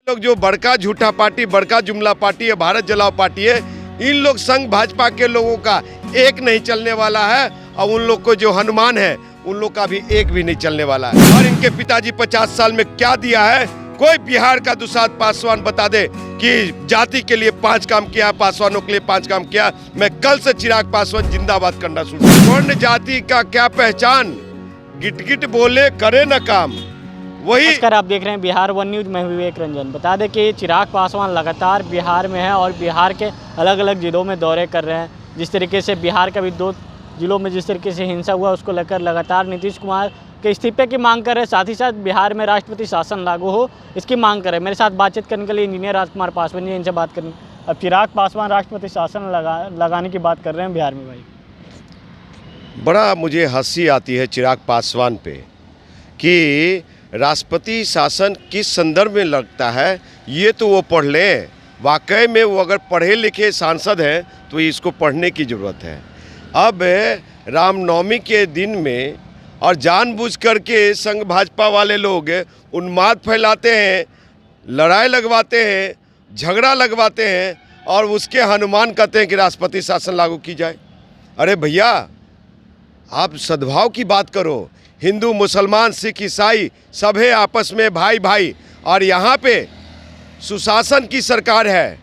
लोग जो बड़का झूठा पार्टी, बड़का जुमला पार्टी है, भारत जलाओ पार्टी है, इन लोग संग भाजपा के लोगों का एक नहीं चलने वाला है। और उन लोग को जो हनुमान है उन लोग का भी एक भी नहीं चलने वाला है। और इनके पिताजी 50 साल में क्या दिया है, कोई बिहार का दुसाध पासवान बता दे कि जाति के लिए 5 काम किया, पासवानों के लिए 5 काम किया। मैं कल से चिराग पासवान जिंदाबाद करना शुरू। स्वर्ण जाति का क्या पहचान, गिट गिट बोले करे न काम। वही नमस्कार, आप देख रहे हैं बिहार वन न्यूज़। मैं विवेक रंजन। बता दें कि चिराग पासवान लगातार बिहार में है और बिहार के अलग अलग जिलों में दौरे कर रहे हैं। जिस तरीके से बिहार के भी 2 जिलों में जिस तरीके से हिंसा हुआ, उसको लेकर लगातार नीतीश कुमार के इस्तीफे की मांग कर रहे हैं। साथ ही साथ बिहार में राष्ट्रपति शासन लागू हो, इसकी मांग कर रहे हैं। मेरे साथ बातचीत करने के लिए इंजीनियर राजकुमार पासवान जी, इनसे बात करेंगे। अब चिराग पासवान राष्ट्रपति शासन लगाने की बात कर रहे हैं बिहार में। भाई, बड़ा मुझे हंसी आती है चिराग पासवान पे कि राष्ट्रपति शासन किस संदर्भ में लगता है, ये तो वो पढ़ लें। वाकई में वो अगर पढ़े लिखे सांसद हैं तो इसको पढ़ने की ज़रूरत है। अब रामनवमी के दिन में और जानबूझ करके संघ भाजपा वाले लोग उन्माद फैलाते हैं, लड़ाई लगवाते हैं, झगड़ा लगवाते हैं और उसके हनुमान कहते हैं कि राष्ट्रपति शासन लागू की जाए। अरे भैया, आप सद्भाव की बात करो। हिंदू, मुसलमान, सिख, ईसाई सब है आपस में भाई भाई। और यहाँ पे सुशासन की सरकार है,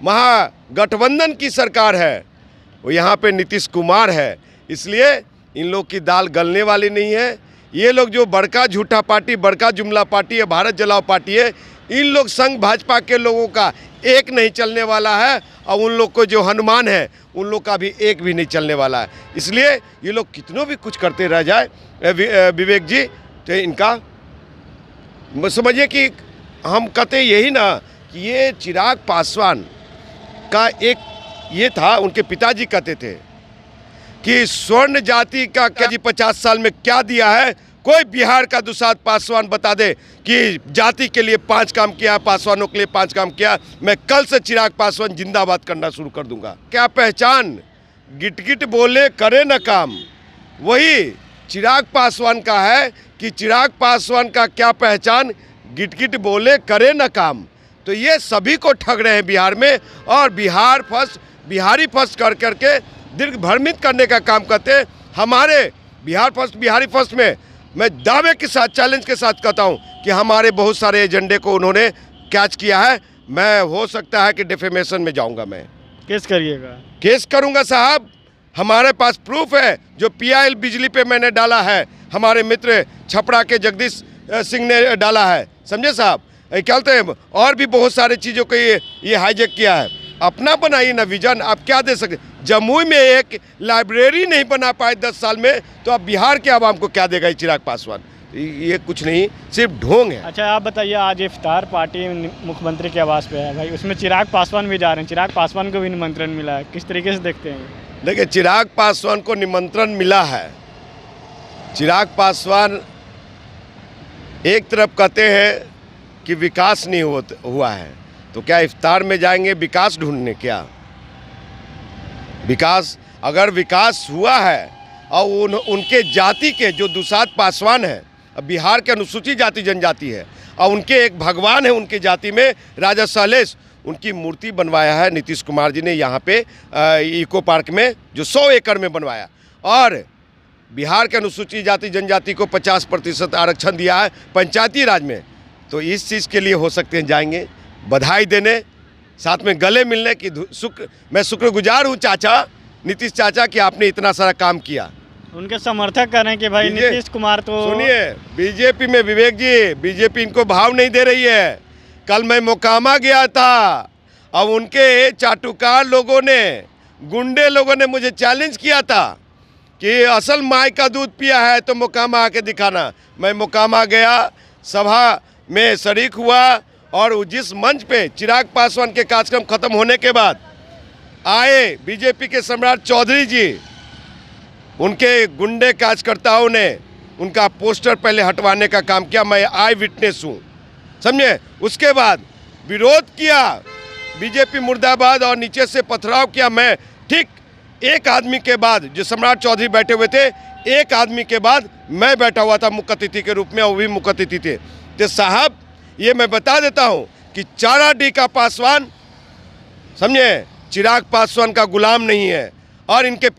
महागठबंधन की सरकार है, वो यहाँ पे नीतीश कुमार है। इसलिए इन लोग की दाल गलने वाली नहीं है। ये लोग जो बड़का झूठा पार्टी, बड़का जुमला पार्टी है, भारत जलाओ पार्टी है, इन लोग संग भाजपा के लोगों का एक नहीं चलने वाला है। और उन लोग को जो हनुमान है उन लोग का भी एक भी नहीं चलने वाला है। इसलिए ये लोग कितनों भी कुछ करते रह जाए विवेक जी, तो इनका समझिए कि हम कहते यही ना कि ये चिराग पासवान का एक ये था, उनके पिताजी कहते थे कि स्वर्ण जाति का क्या जी 50 साल में क्या दिया है, कोई बिहार का दुसाध पासवान बता दे कि जाति के लिए 5 काम किया, पासवानों के लिए 5 काम किया। मैं कल से चिराग पासवान जिंदाबाद करना शुरू कर दूंगा। क्या पहचान, गिट गिट बोले करे न काम। वही चिराग पासवान का है कि चिराग पासवान का क्या पहचान, गिट गिट बोले करे न काम। तो ये सभी को ठग रहे हैं बिहार में, और बिहारी फर्स्ट कर करके दीर्घ भ्रमित करने का काम करते हैं। हमारे बिहारी फर्स्ट में मैं दावे के साथ, चैलेंज के साथ कहता हूं कि हमारे बहुत सारे एजेंडे को उन्होंने कैच किया है। मैं हो सकता है कि डिफेमेशन में जाऊंगा। मैं केस करिएगा? केस करूंगा साहब। हमारे पास प्रूफ है, जो PIL बिजली पे मैंने डाला है, हमारे मित्र छपरा के जगदीश सिंह ने डाला है। समझे साहब, क्या बोलते हैं, और भी बहुत सारी चीज़ों को ये हाईजैक किया है। अपना बनाइए ना विजन। आप क्या दे सकते? जमुई में एक लाइब्रेरी नहीं बना पाए 10 साल में, तो आप बिहार के आवाम को क्या देगा चिराग पासवान? ये कुछ नहीं, सिर्फ ढोंग है। अच्छा, आप बताइए, आज इफ्तार पार्टी मुख्यमंत्री के आवास पे है भाई, उसमें चिराग पासवान भी जा रहे हैं। चिराग पासवान को भी निमंत्रण मिला है, किस तरीके से देखते हैं? देखिए, चिराग पासवान को निमंत्रण मिला है। चिराग पासवान एक तरफ कहते हैं कि विकास नहीं हुआ है, तो क्या इफ्तार में जाएंगे विकास ढूंढने? क्या विकास, अगर विकास हुआ है और उनके जाति के जो दुसाध पासवान हैं, बिहार के अनुसूचित जाति जनजाति है, और उनके एक भगवान है उनके जाति में, राजा सहलेश, उनकी मूर्ति बनवाया है नीतीश कुमार जी ने यहाँ पे इको पार्क में, जो 100 एकड़ में बनवाया। और बिहार के अनुसूचित जाति जनजाति को 50% आरक्षण दिया है पंचायती राज में। तो इस चीज़ के लिए हो सकते हैं जाएंगे बधाई देने, साथ में गले मिलने की। मैं शुक्रगुजार हूँ चाचा, नीतीश चाचा, कि आपने इतना सारा काम किया। उनके समर्थक करें कि भाई नीतीश कुमार तो, सुनिए, बीजेपी में विवेक जी, बीजेपी इनको भाव नहीं दे रही है। कल मैं मोकामा गया था, अब उनके चाटुकार लोगों ने, गुंडे लोगों ने मुझे चैलेंज किया था कि असल माई का दूध पिया है तो मोकामा आके दिखाना। मैं मोकामा गया, सभा में शरीक हुआ, और जिस मंच पे चिराग पासवान के कार्यक्रम खत्म होने के बाद आए बीजेपी के सम्राट चौधरी जी, उनके गुंडे कार्यकर्ताओं ने उनका पोस्टर पहले हटवाने का काम किया। मैं आई विटनेस हूँ, समझे। उसके बाद विरोध किया, बीजेपी मुर्दाबाद, और नीचे से पथराव किया। मैं ठीक एक आदमी के बाद, जो सम्राट चौधरी बैठे हुए थे, एक आदमी के बाद मैं बैठा हुआ था मुख्य अतिथि के रूप में, वो भी मुख्य अतिथि थे। तो साहब, ये मैं बता देता हूँ कि 4D का पासवान, समझे, चिराग पासवान का गुलाम नहीं है और इनके